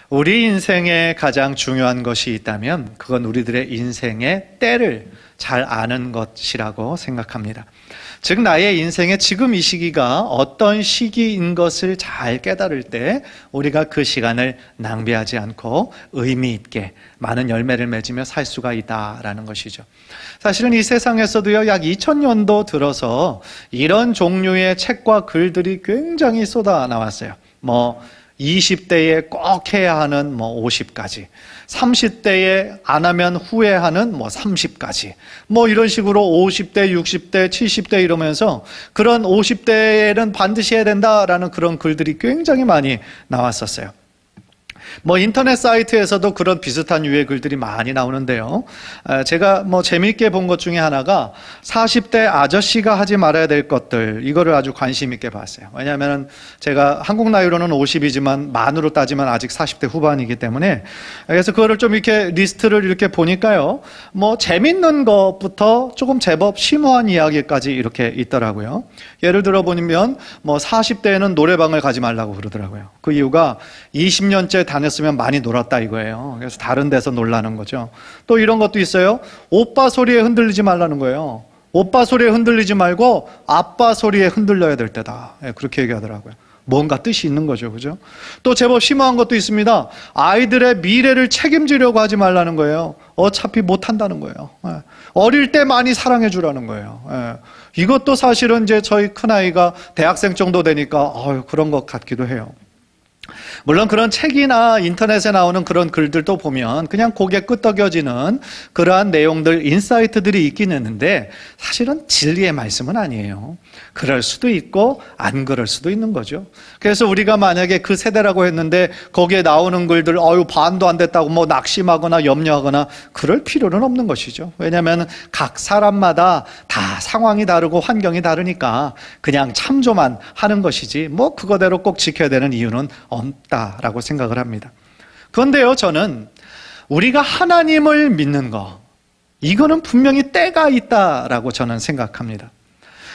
우리 인생에 가장 중요한 것이 있다면 그건 우리들의 인생의 때를 잘 아는 것이라고 생각합니다. 즉 나의 인생의 지금 이 시기가 어떤 시기인 것을 잘 깨달을 때 우리가 그 시간을 낭비하지 않고 의미 있게 많은 열매를 맺으며 살 수가 있다라는 것이죠. 사실은 이 세상에서도요, 약 2000년도 들어서 이런 종류의 책과 글들이 굉장히 쏟아 나왔어요. 20대에 꼭 해야 하는 50가지, 30대에 안 하면 후회하는 30가지, 이런 식으로 50대, 60대, 70대 이러면서 그런 50대에는 반드시 해야 된다라는 그런 글들이 굉장히 많이 나왔었어요. 인터넷 사이트에서도 그런 비슷한 유의 글들이 많이 나오는데요. 제가 재미있게 본 것 중에 하나가 40대 아저씨가 하지 말아야 될 것들, 이거를 아주 관심 있게 봤어요. 왜냐하면 제가 한국 나이로는 50이지만 만으로 따지면 아직 40대 후반이기 때문에, 그래서 그거를 좀 이렇게 리스트를 이렇게 보니까요, 재밌는 것부터 조금 제법 심오한 이야기까지 이렇게 있더라고요. 예를 들어 보면 40대에는 노래방을 가지 말라고 그러더라고요. 그 이유가 20년째 다녔으면 많이 놀았다 이거예요. 그래서 다른 데서 놀라는 거죠. 또 이런 것도 있어요. 오빠 소리에 흔들리지 말라는 거예요. 오빠 소리에 흔들리지 말고 아빠 소리에 흔들려야 될 때다. 그렇게 얘기하더라고요. 뭔가 뜻이 있는 거죠. 그죠? 또 제법 심오한 것도 있습니다. 아이들의 미래를 책임지려고 하지 말라는 거예요. 어차피 못한다는 거예요. 어릴 때 많이 사랑해 주라는 거예요. 이것도 사실은 이제 저희 큰아이가 대학생 정도 되니까 그런 것 같기도 해요. 물론 그런 책이나 인터넷에 나오는 그런 글들도 보면 그냥 고개 끄덕여지는 그러한 내용들, 인사이트들이 있긴 했는데 사실은 진리의 말씀은 아니에요. 그럴 수도 있고 안 그럴 수도 있는 거죠. 그래서 우리가 만약에 그 세대라고 했는데 거기에 나오는 글들 반도 안 됐다고 낙심하거나 염려하거나 그럴 필요는 없는 것이죠. 왜냐하면 각 사람마다 다 상황이 다르고 환경이 다르니까 그냥 참조만 하는 것이지 그거대로 꼭 지켜야 되는 이유는 없다라고 생각을 합니다. 그런데요, 저는 우리가 하나님을 믿는 거, 이거는 분명히 때가 있다라고 저는 생각합니다.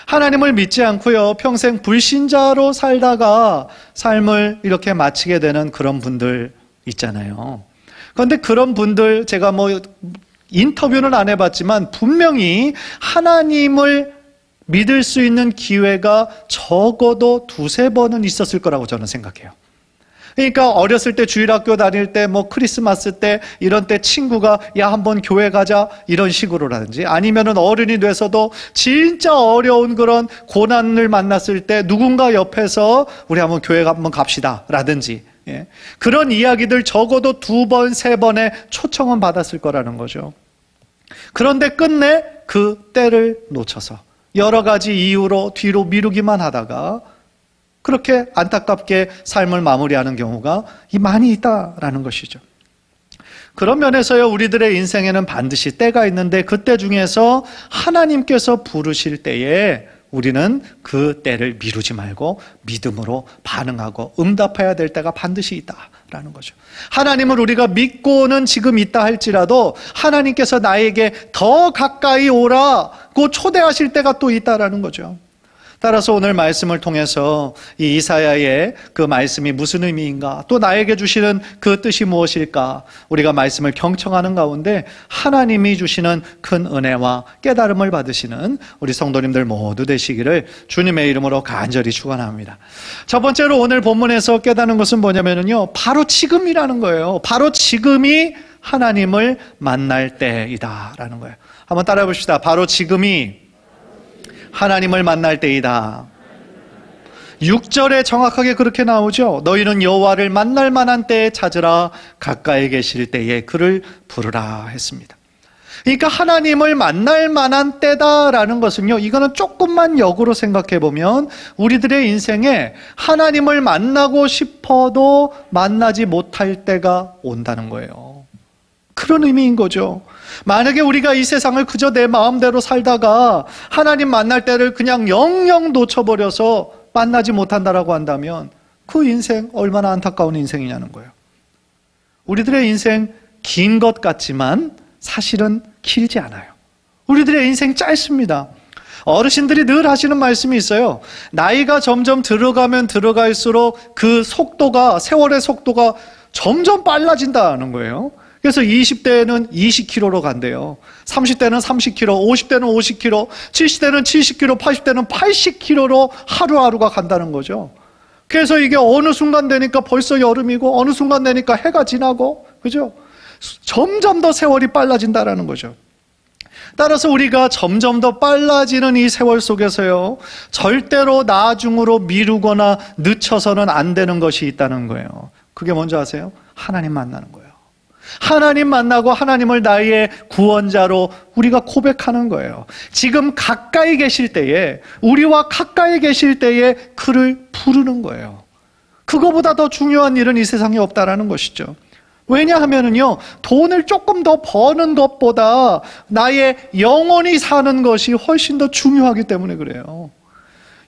하나님을 믿지 않고요, 평생 불신자로 살다가 삶을 이렇게 마치게 되는 그런 분들 있잖아요. 그런데 그런 분들 제가 인터뷰는 안 해봤지만 분명히 하나님을 믿을 수 있는 기회가 적어도 2-3번은 있었을 거라고 저는 생각해요. 그러니까 어렸을 때 주일학교 다닐 때 크리스마스 때 이런 때 친구가 야 한번 교회 가자 이런 식으로라든지, 아니면은 어른이 돼서도 진짜 어려운 그런 고난을 만났을 때 누군가 옆에서 우리 한번 교회 한번 갑시다 라든지, 그런 이야기들 적어도 2번, 3번의 초청은 받았을 거라는 거죠. 그런데 끝내 그 때를 놓쳐서 여러 가지 이유로 뒤로 미루기만 하다가 그렇게 안타깝게 삶을 마무리하는 경우가 많이 있다라는 것이죠. 그런 면에서요, 우리들의 인생에는 반드시 때가 있는데 그때 중에서 하나님께서 부르실 때에 우리는 그 때를 미루지 말고 믿음으로 반응하고 응답해야 될 때가 반드시 있다라는 거죠. 하나님을 우리가 믿고는 지금 있다 할지라도 하나님께서 나에게 더 가까이 오라고 초대하실 때가 또 있다라는 거죠. 따라서 오늘 말씀을 통해서 이 이사야의 그 말씀이 무슨 의미인가, 또 나에게 주시는 그 뜻이 무엇일까, 우리가 말씀을 경청하는 가운데 하나님이 주시는 큰 은혜와 깨달음을 받으시는 우리 성도님들 모두 되시기를 주님의 이름으로 간절히 축원합니다. 첫 번째로 오늘 본문에서 깨닫는 것은 뭐냐면요, 바로 지금이라는 거예요. 바로 지금이 하나님을 만날 때이다라는 거예요. 한번 따라해 봅시다. 바로 지금이 하나님을 만날 때이다. 6절에 정확하게 그렇게 나오죠. 너희는 여호와를 만날 만한 때에 찾으라, 가까이 계실 때에 그를 부르라 했습니다. 그러니까 하나님을 만날 만한 때다라는 것은요, 이거는 조금만 역으로 생각해 보면 우리들의 인생에 하나님을 만나고 싶어도 만나지 못할 때가 온다는 거예요. 그런 의미인 거죠. 만약에 우리가 이 세상을 그저 내 마음대로 살다가 하나님 만날 때를 그냥 영영 놓쳐버려서 만나지 못한다라고 한다면 그 인생 얼마나 안타까운 인생이냐는 거예요. 우리들의 인생 긴 것 같지만 사실은 길지 않아요. 우리들의 인생 짧습니다. 어르신들이 늘 하시는 말씀이 있어요. 나이가 점점 들어가면 들어갈수록 그 속도가, 세월의 속도가 점점 빨라진다는 거예요. 그래서 20대는 20km로 간대요. 30대는 30km, 50대는 50km, 70대는 70km, 80대는 80km로 하루하루가 간다는 거죠. 그래서 이게 어느 순간 되니까 벌써 여름이고 어느 순간 되니까 해가 지나고, 그죠? 점점 더 세월이 빨라진다라는 거죠. 따라서 우리가 점점 더 빨라지는 이 세월 속에서요, 절대로 나중으로 미루거나 늦춰서는 안 되는 것이 있다는 거예요. 그게 뭔지 아세요? 하나님 만나는 거예요. 하나님 만나고 하나님을 나의 구원자로 우리가 고백하는 거예요. 지금 가까이 계실 때에, 우리와 가까이 계실 때에 그를 부르는 거예요. 그거보다 더 중요한 일은 이 세상에 없다라는 것이죠. 왜냐하면요, 돈을 조금 더 버는 것보다 나의 영혼이 사는 것이 훨씬 더 중요하기 때문에 그래요.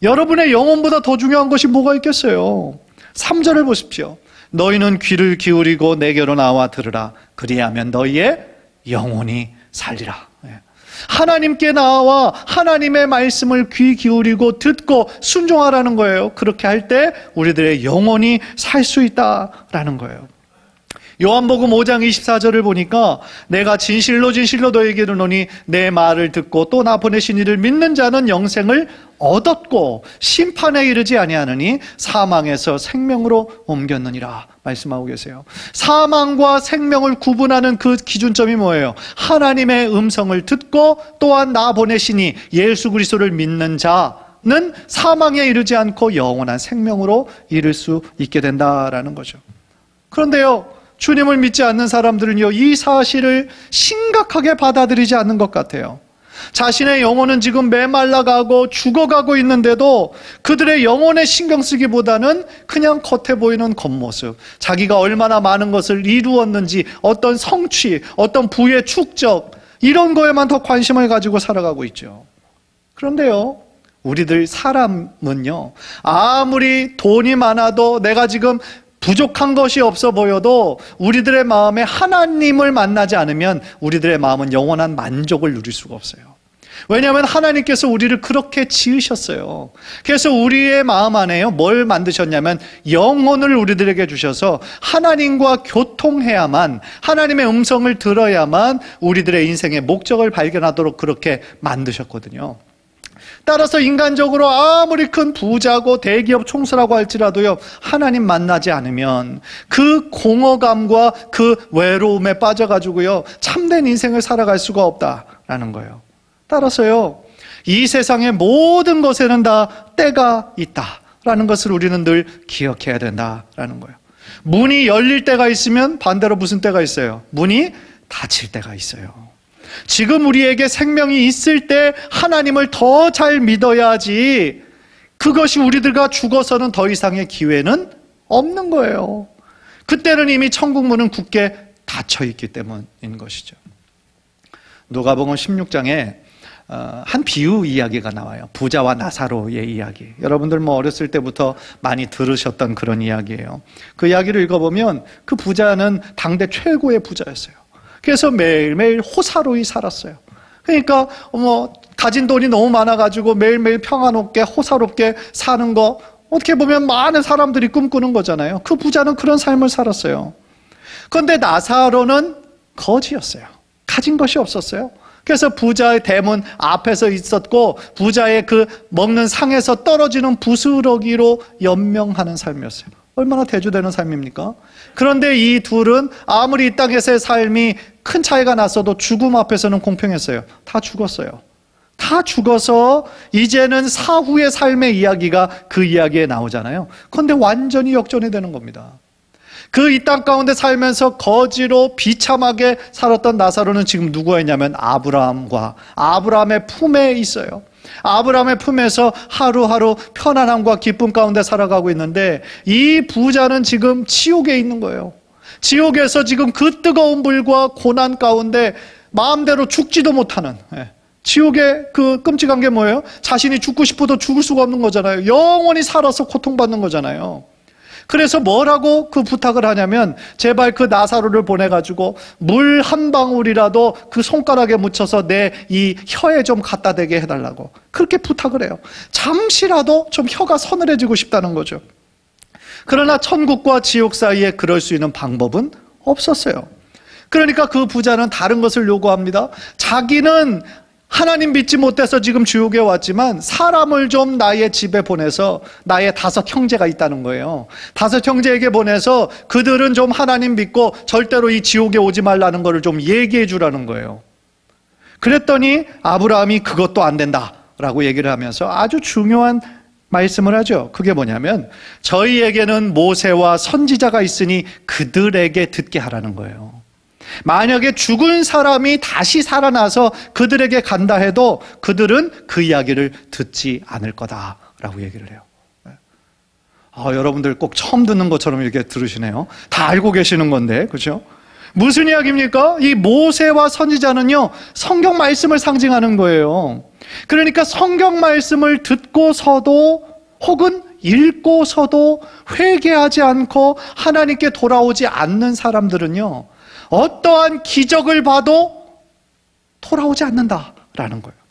여러분의 영혼보다 더 중요한 것이 뭐가 있겠어요? 3절을 보십시오. 너희는 귀를 기울이고 내게로 나와 들으라. 그리하면 너희의 영혼이 살리라. 하나님께 나와 하나님의 말씀을 귀 기울이고 듣고 순종하라는 거예요. 그렇게 할 때 우리들의 영혼이 살 수 있다라는 거예요. 요한복음 5장 24절을 보니까 내가 진실로 진실로 너에게 이르노니 내 말을 듣고 또 나 보내신 이를 믿는 자는 영생을 얻었고 심판에 이르지 아니하느니 사망에서 생명으로 옮겼느니라 말씀하고 계세요. 사망과 생명을 구분하는 그 기준점이 뭐예요? 하나님의 음성을 듣고 또한 나 보내시니 예수 그리스도를 믿는 자는 사망에 이르지 않고 영원한 생명으로 이를 수 있게 된다라는 거죠. 그런데요, 주님을 믿지 않는 사람들은요, 이 사실을 심각하게 받아들이지 않는 것 같아요. 자신의 영혼은 지금 메말라가고 죽어가고 있는데도 그들의 영혼에 신경 쓰기보다는 그냥 겉에 보이는 겉모습, 자기가 얼마나 많은 것을 이루었는지, 어떤 성취, 어떤 부의 축적, 이런 거에만 더 관심을 가지고 살아가고 있죠. 그런데요, 우리들 사람은요, 아무리 돈이 많아도 내가 지금 부족한 것이 없어 보여도 우리들의 마음에 하나님을 만나지 않으면 우리들의 마음은 영원한 만족을 누릴 수가 없어요. 왜냐하면 하나님께서 우리를 그렇게 지으셨어요. 그래서 우리의 마음 안에요, 뭘 만드셨냐면 영혼을 우리들에게 주셔서 하나님과 교통해야만, 하나님의 음성을 들어야만 우리들의 인생의 목적을 발견하도록 그렇게 만드셨거든요. 따라서 인간적으로 아무리 큰 부자고 대기업 총수라고 할지라도요, 하나님 만나지 않으면 그 공허감과 그 외로움에 빠져가지고요, 참된 인생을 살아갈 수가 없다라는 거예요. 따라서요, 이 세상의 모든 것에는 다 때가 있다라는 것을 우리는 늘 기억해야 된다라는 거예요. 문이 열릴 때가 있으면 반대로 무슨 때가 있어요? 문이 닫힐 때가 있어요. 지금 우리에게 생명이 있을 때 하나님을 더 잘 믿어야지, 그것이 우리들과 죽어서는 더 이상의 기회는 없는 거예요. 그때는 이미 천국 문은 굳게 닫혀 있기 때문인 것이죠. 누가복음 16장에 한 비유 이야기가 나와요. 부자와 나사로의 이야기. 여러분들 뭐 어렸을 때부터 많이 들으셨던 그런 이야기예요. 그 이야기를 읽어보면 그 부자는 당대 최고의 부자였어요. 그래서 매일매일 호사로이 살았어요. 그러니까 가진 돈이 너무 많아가지고 매일매일 평안롭게 호사롭게 사는 거, 어떻게 보면 많은 사람들이 꿈꾸는 거잖아요. 그 부자는 그런 삶을 살았어요. 그런데 나사로는 거지였어요. 가진 것이 없었어요. 그래서 부자의 대문 앞에서 있었고, 부자의 그 먹는 상에서 떨어지는 부스러기로 연명하는 삶이었어요. 얼마나 대조되는 삶입니까? 그런데 이 둘은 아무리 이 땅에서의 삶이 큰 차이가 났어도 죽음 앞에서는 공평했어요. 다 죽었어요. 다 죽어서 이제는 사후의 삶의 이야기가 그 이야기에 나오잖아요. 그런데 완전히 역전이 되는 겁니다. 그 이 땅 가운데 살면서 거지로 비참하게 살았던 나사로는 지금 누구였냐면 아브라함의 품에 있어요. 아브라함의 품에서 하루하루 편안함과 기쁨 가운데 살아가고 있는데, 이 부자는 지금 지옥에 있는 거예요. 지옥에서 지금 그 뜨거운 불과 고난 가운데 마음대로 죽지도 못하는, 지옥의 그 끔찍한 게 뭐예요? 자신이 죽고 싶어도 죽을 수가 없는 거잖아요. 영원히 살아서 고통받는 거잖아요. 그래서 뭐라고 그 부탁을 하냐면, 제발 그 나사로를 보내가지고 물 한 방울이라도 그 손가락에 묻혀서 내 이 혀에 좀 갖다 대게 해달라고 그렇게 부탁을 해요. 잠시라도 좀 혀가 서늘해지고 싶다는 거죠. 그러나 천국과 지옥 사이에 그럴 수 있는 방법은 없었어요. 그러니까 그 부자는 다른 것을 요구합니다. 자기는 하나님 믿지 못해서 지금 지옥에 왔지만 사람을 좀 나의 집에 보내서, 나의 5 형제가 있다는 거예요. 5 형제에게 보내서 그들은 좀 하나님 믿고 절대로 이 지옥에 오지 말라는 것을 좀 얘기해 주라는 거예요. 그랬더니 아브라함이 그것도 안 된다라고 얘기를 하면서 아주 중요한 말씀을 하죠. 그게 뭐냐면 저희에게는 모세와 선지자가 있으니 그들에게 듣게 하라는 거예요. 만약에 죽은 사람이 다시 살아나서 그들에게 간다 해도 그들은 그 이야기를 듣지 않을 거다라고 얘기를 해요. 여러분들 꼭 처음 듣는 것처럼 이렇게 들으시네요. 다 알고 계시는 건데, 그렇죠? 무슨 이야기입니까? 이 모세와 선지자는요, 성경 말씀을 상징하는 거예요. 그러니까 성경 말씀을 듣고서도 혹은 읽고서도 회개하지 않고 하나님께 돌아오지 않는 사람들은요, 어떠한 기적을 봐도 돌아오지 않는다라는 거예요.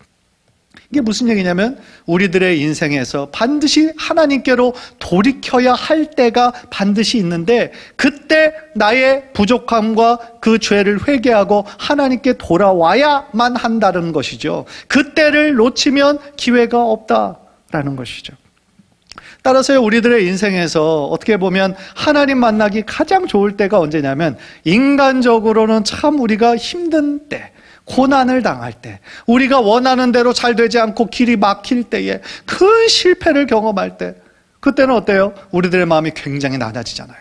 이게 무슨 얘기냐면 우리들의 인생에서 반드시 하나님께로 돌이켜야 할 때가 반드시 있는데, 그때 나의 부족함과 그 죄를 회개하고 하나님께 돌아와야만 한다는 것이죠. 그때를 놓치면 기회가 없다라는 것이죠. 따라서 우리들의 인생에서 어떻게 보면 하나님 만나기 가장 좋을 때가 언제냐면, 인간적으로는 참 우리가 힘든 때, 고난을 당할 때, 우리가 원하는 대로 잘 되지 않고 길이 막힐 때에, 큰 실패를 경험할 때, 그때는 어때요? 우리들의 마음이 굉장히 낮아지잖아요.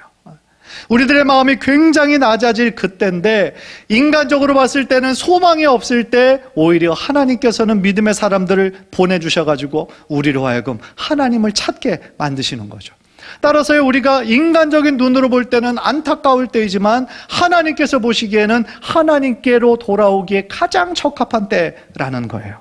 우리들의 마음이 굉장히 낮아질 그때인데, 인간적으로 봤을 때는 소망이 없을 때 오히려 하나님께서는 믿음의 사람들을 보내주셔가지고 우리로 하여금 하나님을 찾게 만드시는 거죠. 따라서 우리가 인간적인 눈으로 볼 때는 안타까울 때이지만 하나님께서 보시기에는 하나님께로 돌아오기에 가장 적합한 때라는 거예요.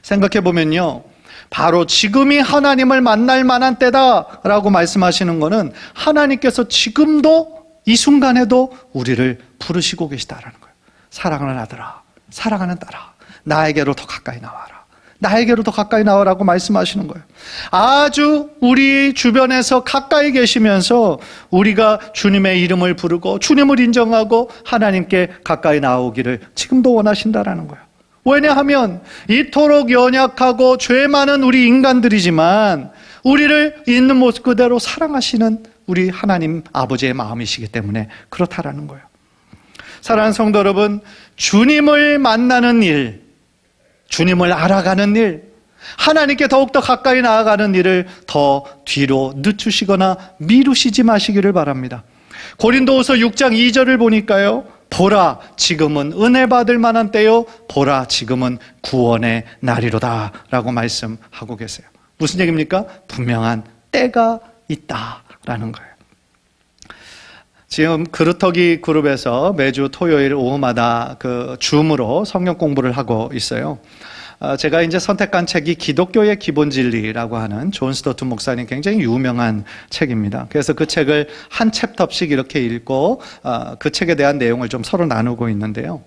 생각해보면요, 바로 지금이 하나님을 만날 만한 때다라고 말씀하시는 것은 하나님께서 지금도 이 순간에도 우리를 부르시고 계시다라는 거예요. 사랑하는 아들아, 사랑하는 딸아, 나에게로 더 가까이 나와라, 나에게로 더 가까이 나와라고 말씀하시는 거예요. 아주 우리 주변에서 가까이 계시면서 우리가 주님의 이름을 부르고 주님을 인정하고 하나님께 가까이 나오기를 지금도 원하신다라는 거예요. 왜냐하면 이토록 연약하고 죄 많은 우리 인간들이지만 우리를 있는 모습 그대로 사랑하시는 우리 하나님 아버지의 마음이시기 때문에 그렇다라는 거예요. 사랑하는 성도 여러분, 주님을 만나는 일, 주님을 알아가는 일, 하나님께 더욱더 가까이 나아가는 일을 더 뒤로 늦추시거나 미루시지 마시기를 바랍니다. 고린도후서 6장 2절을 보니까요, 보라 지금은 은혜 받을 만한 때요, 보라 지금은 구원의 날이로다 라고 말씀하고 계세요. 무슨 얘기입니까? 분명한 때가 있다라는 거예요. 지금 그루터기 그룹에서 매주 토요일 오후마다 그 줌으로 성경 공부를 하고 있어요. 제가 이제 선택한 책이 기독교의 기본 진리라고 하는 존 스토트 목사님 굉장히 유명한 책입니다. 그래서 그 책을 한 챕터씩 이렇게 읽고 그 책에 대한 내용을 좀 서로 나누고 있는데요.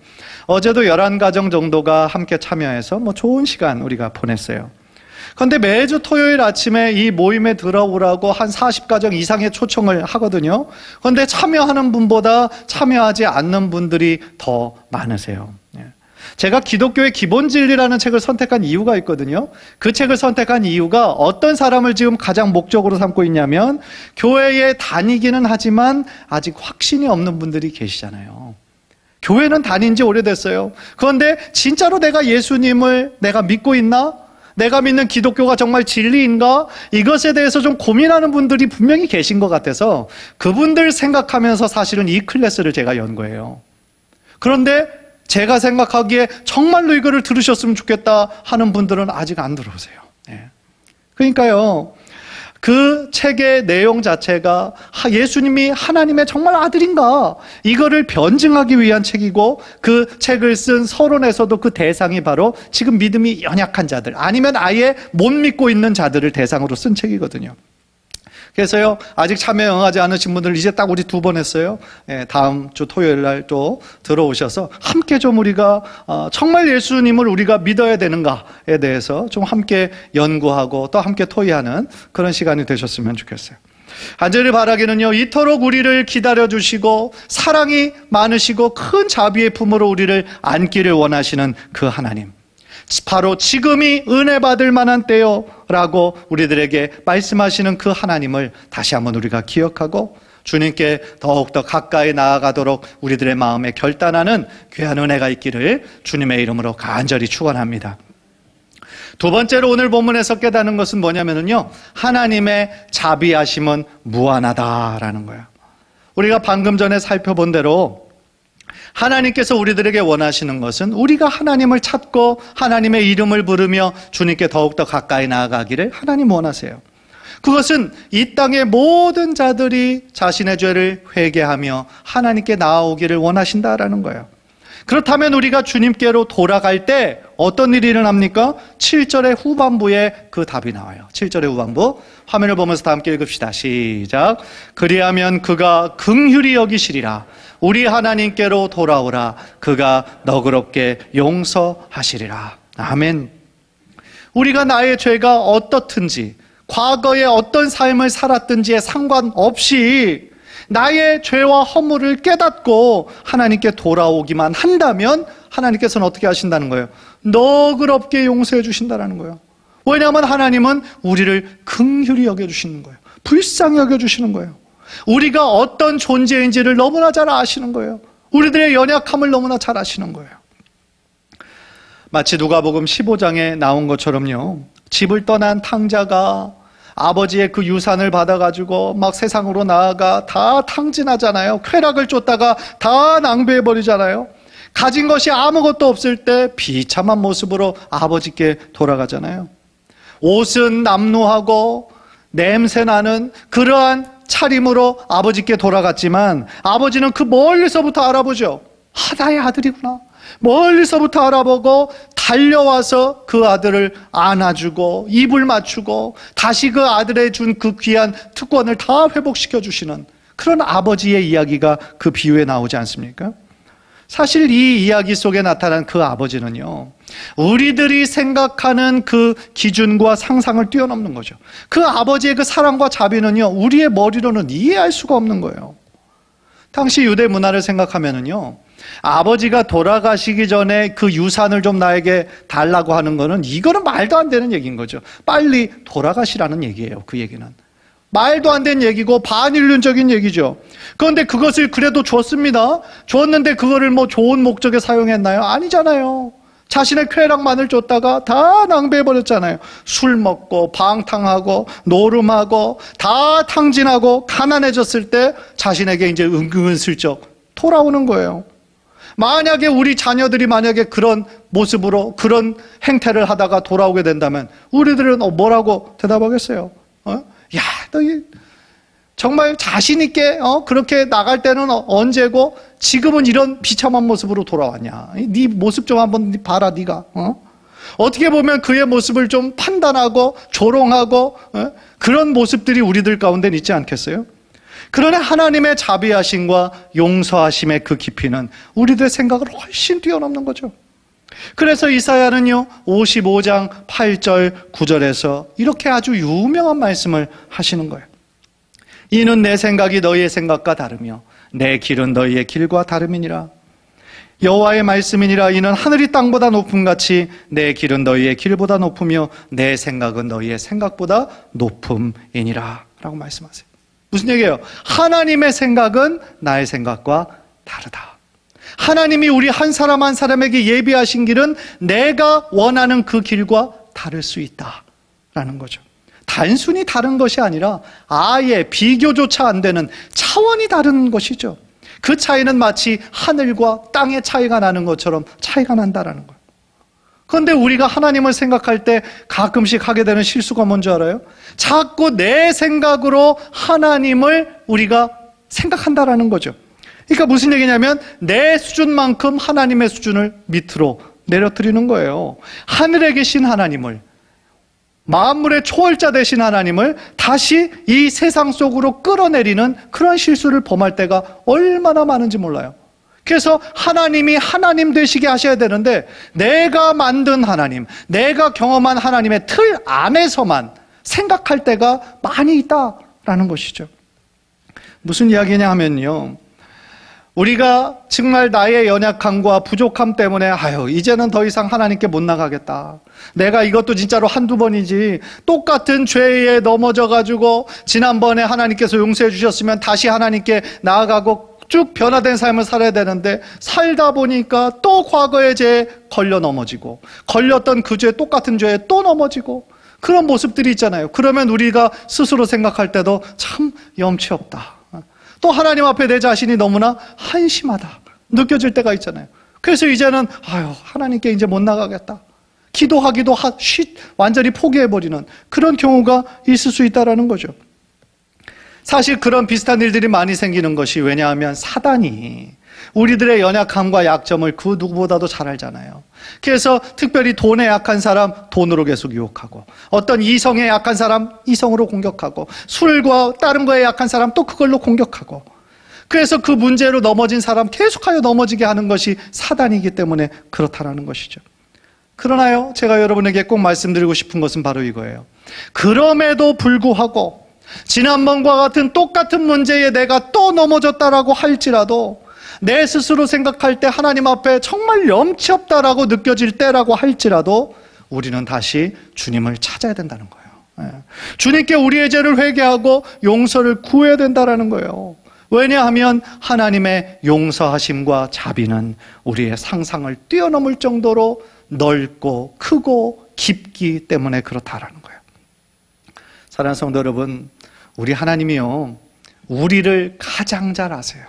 어제도 11가정 정도가 함께 참여해서 좋은 시간 우리가 보냈어요. 그런데 매주 토요일 아침에 이 모임에 들어오라고 한 40가정 이상의 초청을 하거든요. 그런데 참여하는 분보다 참여하지 않는 분들이 더 많으세요. 제가 기독교의 기본 진리라는 책을 선택한 이유가 있거든요. 그 책을 선택한 이유가 어떤 사람을 지금 가장 목적으로 삼고 있냐면, 교회에 다니기는 하지만 아직 확신이 없는 분들이 계시잖아요. 교회는 다닌 지 오래됐어요. 그런데 진짜로 내가 예수님을 내가 믿고 있나? 내가 믿는 기독교가 정말 진리인가? 이것에 대해서 좀 고민하는 분들이 분명히 계신 것 같아서 그분들 생각하면서 사실은 이 클래스를 제가 연 거예요. 그런데 제가 생각하기에 정말로 이거를 들으셨으면 좋겠다 하는 분들은 아직 안 들어오세요. 그러니까요, 그 책의 내용 자체가 예수님이 하나님의 정말 아들인가, 이거를 변증하기 위한 책이고, 그 책을 쓴 서론에서도 그 대상이 바로 지금 믿음이 연약한 자들, 아니면 아예 못 믿고 있는 자들을 대상으로 쓴 책이거든요. 그래서요, 아직 참여 응하지 않으신 분들 이제 딱 우리 2번 했어요. 다음 주 토요일 날 또 들어오셔서 함께 좀 우리가 정말 예수님을 우리가 믿어야 되는가에 대해서 좀 함께 연구하고 또 함께 토의하는 그런 시간이 되셨으면 좋겠어요. 간절히 바라기는요, 이토록 우리를 기다려주시고 사랑이 많으시고 큰 자비의 품으로 우리를 안기를 원하시는 그 하나님, 바로 지금이 은혜 받을 만한 때요라고 우리들에게 말씀하시는 그 하나님을 다시 한번 우리가 기억하고 주님께 더욱더 가까이 나아가도록 우리들의 마음에 결단하는 귀한 은혜가 있기를 주님의 이름으로 간절히 축원합니다. 두 번째로 오늘 본문에서 깨닫는 것은 뭐냐면요, 하나님의 자비하심은 무한하다라는 거예요. 우리가 방금 전에 살펴본 대로 하나님께서 우리들에게 원하시는 것은 우리가 하나님을 찾고 하나님의 이름을 부르며 주님께 더욱더 가까이 나아가기를 하나님 원하세요. 그것은 이 땅의 모든 자들이 자신의 죄를 회개하며 하나님께 나아오기를 원하신다라는 거예요. 그렇다면 우리가 주님께로 돌아갈 때 어떤 일이 일어납니까? 7절의 후반부에 그 답이 나와요. 7절의 후반부 화면을 보면서 다 함께 읽읍시다. 시작. 그리하면 그가 긍휼히 여기시리라. 우리 하나님께로 돌아오라. 그가 너그럽게 용서하시리라. 아멘. 우리가 나의 죄가 어떻든지 과거에 어떤 삶을 살았든지에 상관없이 나의 죄와 허물을 깨닫고 하나님께 돌아오기만 한다면 하나님께서는 어떻게 하신다는 거예요? 너그럽게 용서해 주신다는 거예요. 왜냐하면 하나님은 우리를 긍휼히 여겨주시는 거예요. 불쌍히 여겨주시는 거예요. 우리가 어떤 존재인지를 너무나 잘 아시는 거예요. 우리들의 연약함을 너무나 잘 아시는 거예요. 마치 누가복음 15장에 나온 것처럼요, 집을 떠난 탕자가 아버지의 그 유산을 받아가지고 막 세상으로 나아가 다 탕진하잖아요. 쾌락을 쫓다가 다 낭비해버리잖아요. 가진 것이 아무것도 없을 때 비참한 모습으로 아버지께 돌아가잖아요. 옷은 남루하고 냄새나는 그러한 차림으로 아버지께 돌아갔지만 아버지는 그 멀리서부터 알아보죠. 나의 아들이구나. 멀리서부터 알아보고 달려와서 그 아들을 안아주고 입을 맞추고 다시 그 아들의 준 그 귀한 특권을 다 회복시켜 주시는 그런 아버지의 이야기가 그 비유에 나오지 않습니까? 사실 이 이야기 속에 나타난 그 아버지는요, 우리들이 생각하는 그 기준과 상상을 뛰어넘는 거죠. 그 아버지의 그 사랑과 자비는요, 우리의 머리로는 이해할 수가 없는 거예요. 당시 유대 문화를 생각하면은요, 아버지가 돌아가시기 전에 그 유산을 좀 나에게 달라고 하는 거는 이거는 말도 안 되는 얘기인 거죠. 빨리 돌아가시라는 얘기예요. 그 얘기는 말도 안 되는 얘기고 반인륜적인 얘기죠. 그런데 그것을 그래도 줬습니다. 줬는데 그거를 뭐 좋은 목적에 사용했나요? 아니잖아요. 자신의 쾌락만을 줬다가 다 낭비해버렸잖아요. 술 먹고 방탕하고 노름하고 다 탕진하고 가난해졌을 때 자신에게 이제 은근슬쩍 돌아오는 거예요. 만약에 우리 자녀들이 만약에 그런 모습으로 그런 행태를 하다가 돌아오게 된다면 우리들은 뭐라고 대답하겠어요? 야, 너 정말 자신 있게 그렇게 나갈 때는 언제고 지금은 이런 비참한 모습으로 돌아왔냐? 네 모습 좀 한번 봐라, 네가. 어떻게 보면 그의 모습을 좀 판단하고 조롱하고 그런 모습들이 우리들 가운데 있지 않겠어요? 그러나 하나님의 자비하심과 용서하심의 그 깊이는 우리들의 생각을 훨씬 뛰어넘는 거죠. 그래서 이사야는요 55장 8절 9절에서 이렇게 아주 유명한 말씀을 하시는 거예요. 이는 내 생각이 너희의 생각과 다르며 내 길은 너희의 길과 다름이니라. 여호와의 말씀이니라. 이는 하늘이 땅보다 높음같이 내 길은 너희의 길보다 높으며 내 생각은 너희의 생각보다 높음이니라 라고 말씀하세요. 무슨 얘기예요? 하나님의 생각은 나의 생각과 다르다. 하나님이 우리 한 사람 한 사람에게 예비하신 길은 내가 원하는 그 길과 다를 수 있다라는 거죠. 단순히 다른 것이 아니라 아예 비교조차 안 되는 차원이 다른 것이죠. 그 차이는 마치 하늘과 땅의 차이가 나는 것처럼 차이가 난다라는 거예요. 그런데 우리가 하나님을 생각할 때 가끔씩 하게 되는 실수가 뭔지 알아요? 자꾸 내 생각으로 하나님을 우리가 생각한다라는 거죠. 그러니까 무슨 얘기냐면 내 수준만큼 하나님의 수준을 밑으로 내려뜨리는 거예요. 하늘에 계신 하나님을, 만물의 초월자 되신 하나님을 다시 이 세상 속으로 끌어내리는 그런 실수를 범할 때가 얼마나 많은지 몰라요. 그래서 하나님이 하나님 되시게 하셔야 되는데 내가 만든 하나님, 내가 경험한 하나님의 틀 안에서만 생각할 때가 많이 있다 된다라는 것이죠. 무슨 이야기냐 하면요, 우리가 정말 나의 연약함과 부족함 때문에 이제는 더 이상 하나님께 못 나가겠다, 내가 이것도 진짜로 한두 번이지, 똑같은 죄에 넘어져가지고 지난번에 하나님께서 용서해 주셨으면 다시 하나님께 나아가고 쭉 변화된 삶을 살아야 되는데, 살다 보니까 또 과거의 죄에 걸려 넘어지고, 걸렸던 그 죄, 똑같은 죄에 또 넘어지고, 그런 모습들이 있잖아요. 그러면 우리가 스스로 생각할 때도 참 염치 없다, 또 하나님 앞에 내 자신이 너무나 한심하다 느껴질 때가 있잖아요. 그래서 이제는 하나님께 이제 못 나가겠다, 기도하기도 완전히 포기해버리는 그런 경우가 있을 수 있다는 거죠. 사실 그런 비슷한 일들이 많이 생기는 것이, 왜냐하면 사단이 우리들의 연약함과 약점을 그 누구보다도 잘 알잖아요. 그래서 특별히 돈에 약한 사람 돈으로 계속 유혹하고, 어떤 이성에 약한 사람 이성으로 공격하고, 술과 다른 거에 약한 사람 또 그걸로 공격하고, 그래서 그 문제로 넘어진 사람 계속하여 넘어지게 하는 것이 사단이기 때문에 그렇다라는 것이죠. 그러나요, 제가 여러분에게 꼭 말씀드리고 싶은 것은 바로 이거예요. 그럼에도 불구하고 지난번과 같은 똑같은 문제에 내가 또 넘어졌다라고 할지라도, 내 스스로 생각할 때 하나님 앞에 정말 염치 없다라고 느껴질 때라고 할지라도, 우리는 다시 주님을 찾아야 된다는 거예요. 주님께 우리의 죄를 회개하고 용서를 구해야 된다는 거예요. 왜냐하면 하나님의 용서하심과 자비는 우리의 상상을 뛰어넘을 정도로 넓고 크고 깊기 때문에 그렇다라는 거예요. 사랑하는 성도 여러분, 우리 하나님이요, 우리를 가장 잘 아세요.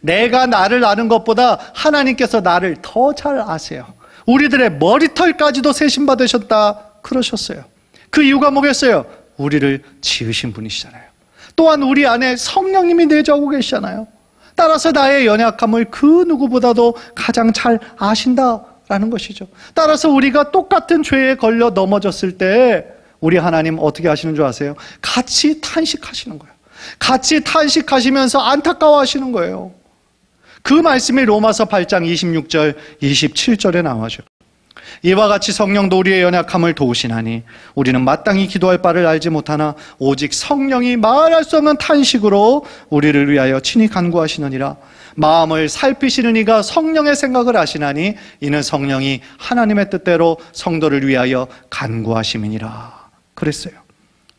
내가 나를 아는 것보다 하나님께서 나를 더 잘 아세요. 우리들의 머리털까지도 세심받으셨다 그러셨어요. 그 이유가 뭐겠어요? 우리를 지으신 분이시잖아요. 또한 우리 안에 성령님이 내주하고 계시잖아요. 따라서 나의 연약함을 그 누구보다도 가장 잘 아신다라는 것이죠. 따라서 우리가 똑같은 죄에 걸려 넘어졌을 때 우리 하나님 어떻게 하시는 줄 아세요? 같이 탄식하시는 거예요. 같이 탄식하시면서 안타까워하시는 거예요. 그 말씀이 로마서 8장 26절 27절에 나와죠. 이와 같이 성령도 우리의 연약함을 도우시나니 우리는 마땅히 기도할 바를 알지 못하나 오직 성령이 말할 수 없는 탄식으로 우리를 위하여 친히 간구하시느니라. 마음을 살피시는 이가 성령의 생각을 아시나니 이는 성령이 하나님의 뜻대로 성도를 위하여 간구하심이니라 그랬어요.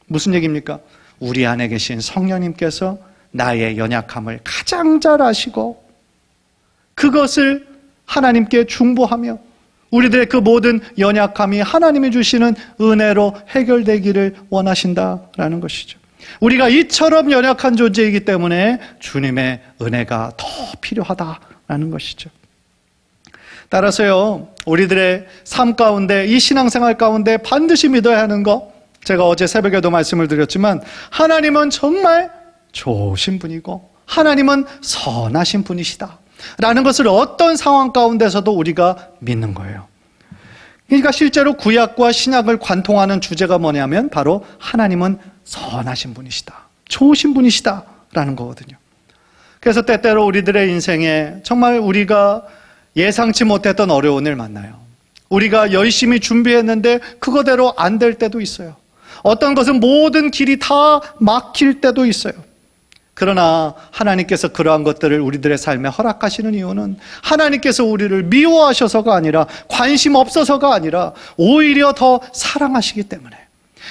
무슨 얘기입니까? 우리 안에 계신 성령님께서 나의 연약함을 가장 잘 아시고 그것을 하나님께 중보하며 우리들의 그 모든 연약함이 하나님이 주시는 은혜로 해결되기를 원하신다라는 것이죠. 우리가 이처럼 연약한 존재이기 때문에 주님의 은혜가 더 필요하다라는 것이죠. 따라서요, 우리들의 삶 가운데, 이 신앙생활 가운데 반드시 믿어야 하는 것, 제가 어제 새벽에도 말씀을 드렸지만 하나님은 정말 좋으신 분이고 하나님은 선하신 분이시다 라는 것을 어떤 상황 가운데서도 우리가 믿는 거예요. 그러니까 실제로 구약과 신약을 관통하는 주제가 뭐냐면 바로 하나님은 선하신 분이시다, 좋으신 분이시다 라는 거거든요. 그래서 때때로 우리들의 인생에 정말 우리가 예상치 못했던 어려움을 만나요. 우리가 열심히 준비했는데 그거대로 안 될 때도 있어요. 어떤 것은 모든 길이 다 막힐 때도 있어요. 그러나 하나님께서 그러한 것들을 우리들의 삶에 허락하시는 이유는 하나님께서 우리를 미워하셔서가 아니라, 관심 없어서가 아니라 오히려 더 사랑하시기 때문에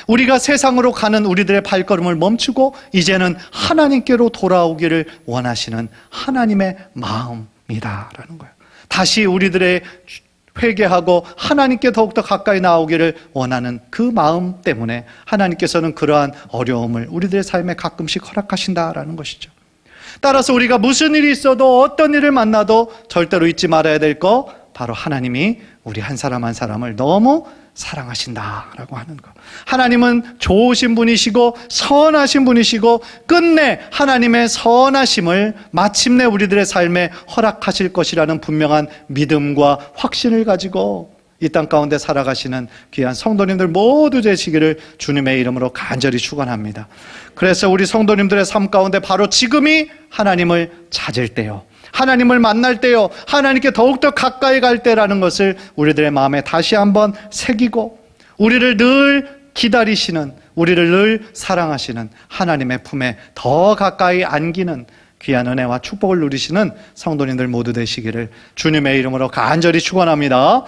우리가 세상으로 가는 우리들의 발걸음을 멈추고 이제는 하나님께로 돌아오기를 원하시는 하나님의 마음이다라는 거예요. 다시 우리들의 회개하고 하나님께 더욱더 가까이 나오기를 원하는 그 마음 때문에 하나님께서는 그러한 어려움을 우리들의 삶에 가끔씩 허락하신다라는 것이죠. 따라서 우리가 무슨 일이 있어도 어떤 일을 만나도 절대로 잊지 말아야 될 거, 바로 하나님이 우리 한 사람 한 사람을 너무 사랑하신다라고 하는 것. 하나님은 좋으신 분이시고 선하신 분이시고 끝내 하나님의 선하심을 마침내 우리들의 삶에 허락하실 것이라는 분명한 믿음과 확신을 가지고 이 땅 가운데 살아가시는 귀한 성도님들 모두 되시기를 주님의 이름으로 간절히 축원합니다. 그래서 우리 성도님들의 삶 가운데 바로 지금이 하나님을 찾을 때요, 하나님을 만날 때요, 하나님께 더욱더 가까이 갈 때라는 것을 우리들의 마음에 다시 한번 새기고 우리를 늘 기다리시는, 우리를 늘 사랑하시는 하나님의 품에 더 가까이 안기는 귀한 은혜와 축복을 누리시는 성도님들 모두 되시기를 주님의 이름으로 간절히 축원합니다.